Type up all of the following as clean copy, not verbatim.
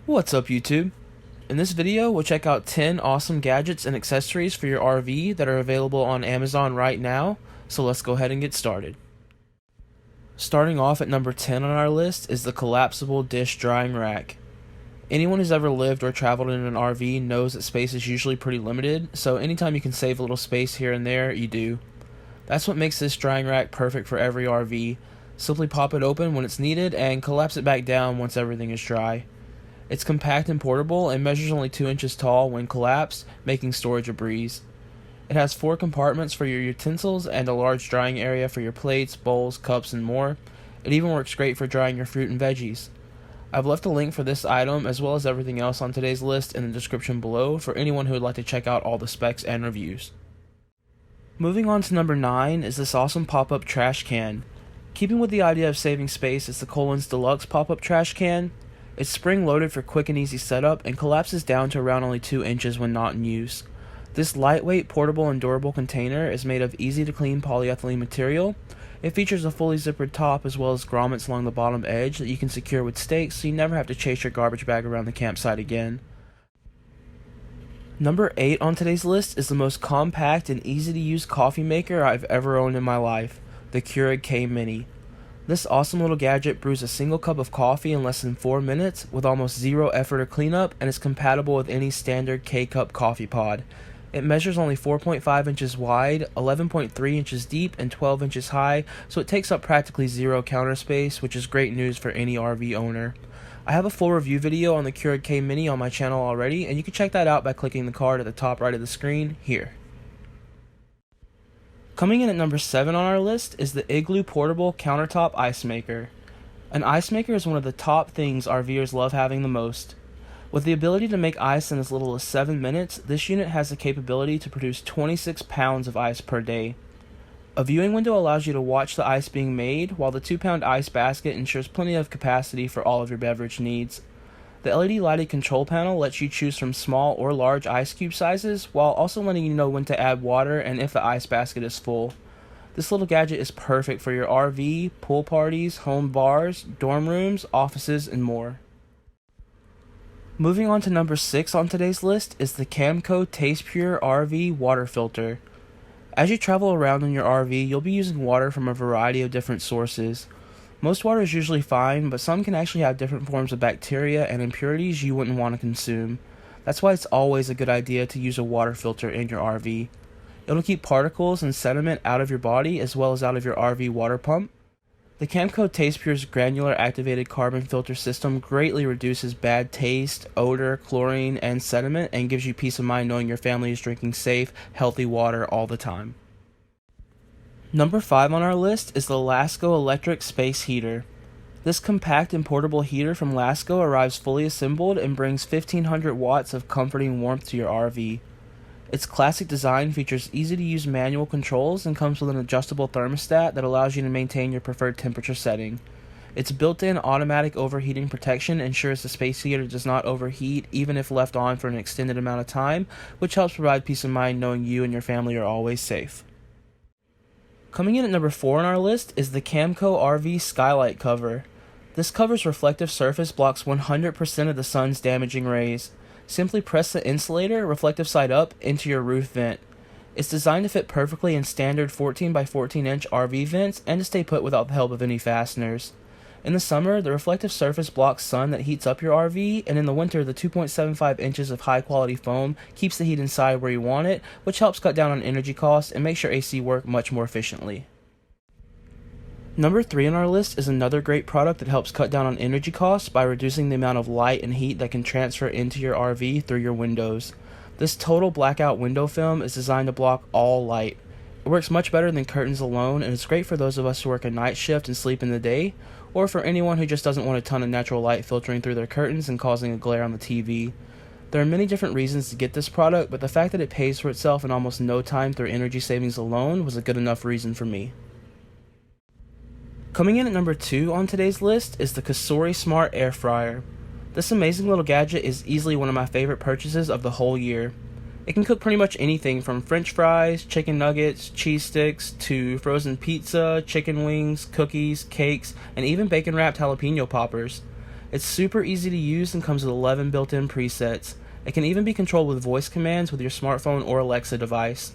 What's up YouTube? In this video, we'll check out 10 awesome gadgets and accessories for your RV that are available on Amazon right now, so let's go ahead and get started. Starting off at number 10 on our list is the collapsible dish drying rack. Anyone who's ever lived or traveled in an RV knows that space is usually pretty limited, so anytime you can save a little space here and there, you do. That's what makes this drying rack perfect for every RV. Simply pop it open when it's needed and collapse it back down once everything is dry. It's compact and portable and measures only 2 inches tall when collapsed, making storage a breeze. It has 4 compartments for your utensils and a large drying area for your plates, bowls, cups, and more. It even works great for drying your fruit and veggies. I've left a link for this item as well as everything else on today's list in the description below for anyone who would like to check out all the specs and reviews. Moving on to number 9 is this awesome pop-up trash can. Keeping with the idea of saving space is the Collins Deluxe pop-up trash can. It's spring-loaded for quick and easy setup and collapses down to around only 2 inches when not in use. This lightweight, portable, and durable container is made of easy-to-clean polyethylene material. It features a fully zippered top as well as grommets along the bottom edge that you can secure with stakes so you never have to chase your garbage bag around the campsite again. Number 8 on today's list is the most compact and easy-to-use coffee maker I've ever owned in my life, the Keurig K Mini. This awesome little gadget brews a single cup of coffee in less than 4 minutes with almost zero effort or cleanup and is compatible with any standard K-Cup coffee pod. It measures only 4.5 inches wide, 11.3 inches deep, and 12 inches high, so it takes up practically zero counter space, which is great news for any RV owner. I have a full review video on the Keurig K Mini on my channel already, and you can check that out by clicking the card at the top right of the screen here. Coming in at number 7 on our list is the Igloo portable countertop ice maker. An ice maker is one of the top things RVers love having the most. With the ability to make ice in as little as 7 minutes, this unit has the capability to produce 26 pounds of ice per day. A viewing window allows you to watch the ice being made, while the 2-pound ice basket ensures plenty of capacity for all of your beverage needs. The LED lighted control panel lets you choose from small or large ice cube sizes, while also letting you know when to add water and if the ice basket is full. This little gadget is perfect for your RV, pool parties, home bars, dorm rooms, offices, and more. Moving on to number 6 on today's list is the Camco Taste Pure RV water filter. As you travel around in your RV, you'll be using water from a variety of different sources. Most water is usually fine, but some can actually have different forms of bacteria and impurities you wouldn't want to consume. That's why it's always a good idea to use a water filter in your RV. It'll keep particles and sediment out of your body as well as out of your RV water pump. The Camco Taste Pure's granular activated carbon filter system greatly reduces bad taste, odor, chlorine, and sediment and gives you peace of mind knowing your family is drinking safe, healthy water all the time. Number 5 on our list is the Lasko electric space heater. This compact and portable heater from Lasko arrives fully assembled and brings 1500 watts of comforting warmth to your RV. Its classic design features easy-to-use manual controls and comes with an adjustable thermostat that allows you to maintain your preferred temperature setting. Its built-in automatic overheating protection ensures the space heater does not overheat even if left on for an extended amount of time, which helps provide peace of mind knowing you and your family are always safe. Coming in at number 4 on our list is the Camco RV Skylight cover. This cover's reflective surface blocks 100% of the sun's damaging rays. Simply press the insulator, reflective side up, into your roof vent. It's designed to fit perfectly in standard 14 by 14 inch RV vents and to stay put without the help of any fasteners. In the summer, the reflective surface blocks sun that heats up your RV, and in the winter, the 2.75 inches of high-quality foam keeps the heat inside where you want it, which helps cut down on energy costs and makes your AC work much more efficiently. Number 3 on our list is another great product that helps cut down on energy costs by reducing the amount of light and heat that can transfer into your RV through your windows. This total blackout window film is designed to block all light. It works much better than curtains alone, and it's great for those of us who work a night shift and sleep in the day, or for anyone who just doesn't want a ton of natural light filtering through their curtains and causing a glare on the TV. There are many different reasons to get this product, but the fact that it pays for itself in almost no time through energy savings alone was a good enough reason for me. Coming in at number 2 on today's list is the COSORI Smart Air Fryer. This amazing little gadget is easily one of my favorite purchases of the whole year. It can cook pretty much anything from french fries, chicken nuggets, cheese sticks, to frozen pizza, chicken wings, cookies, cakes, and even bacon-wrapped jalapeno poppers. It's super easy to use and comes with 11 built-in presets. It can even be controlled with voice commands with your smartphone or Alexa device.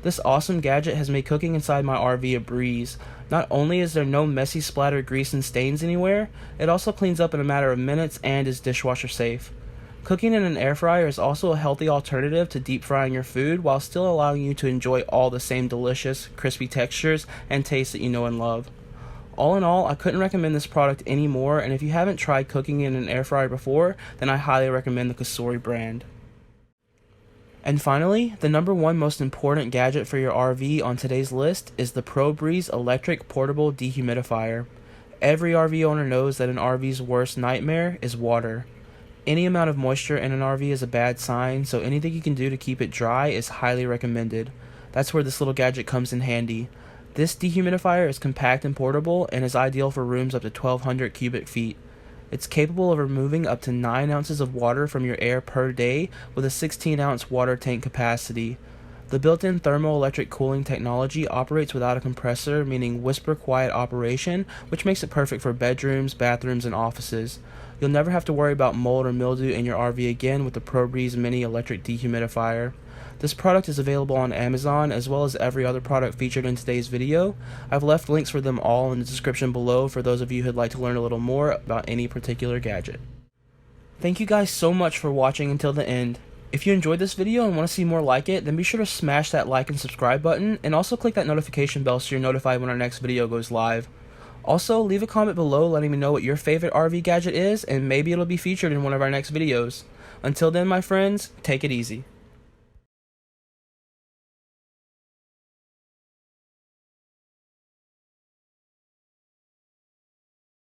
This awesome gadget has made cooking inside my RV a breeze. Not only is there no messy splattered grease and stains anywhere, it also cleans up in a matter of minutes and is dishwasher safe. Cooking in an air fryer is also a healthy alternative to deep frying your food while still allowing you to enjoy all the same delicious, crispy textures and tastes that you know and love. All in all, I couldn't recommend this product anymore, and if you haven't tried cooking in an air fryer before, then I highly recommend the COSORI brand. And finally, the number one most important gadget for your RV on today's list is the ProBreeze electric portable dehumidifier. Every RV owner knows that an RV's worst nightmare is water. Any amount of moisture in an RV is a bad sign, so anything you can do to keep it dry is highly recommended. That's where this little gadget comes in handy. This dehumidifier is compact and portable and is ideal for rooms up to 1,200 cubic feet. It's capable of removing up to 9 ounces of water from your air per day with a 16-ounce water tank capacity. The built-in thermoelectric cooling technology operates without a compressor, meaning whisper-quiet operation, which makes it perfect for bedrooms, bathrooms, and offices. You'll never have to worry about mold or mildew in your RV again with the ProBreeze Mini electric dehumidifier. This product is available on Amazon as well as every other product featured in today's video. I've left links for them all in the description below for those of you who'd like to learn a little more about any particular gadget. Thank you guys so much for watching until the end. If you enjoyed this video and want to see more like it, then be sure to smash that like and subscribe button, and also click that notification bell so you're notified when our next video goes live. Also, leave a comment below letting me know what your favorite RV gadget is, and maybe it'll be featured in one of our next videos. Until then, my friends, take it easy.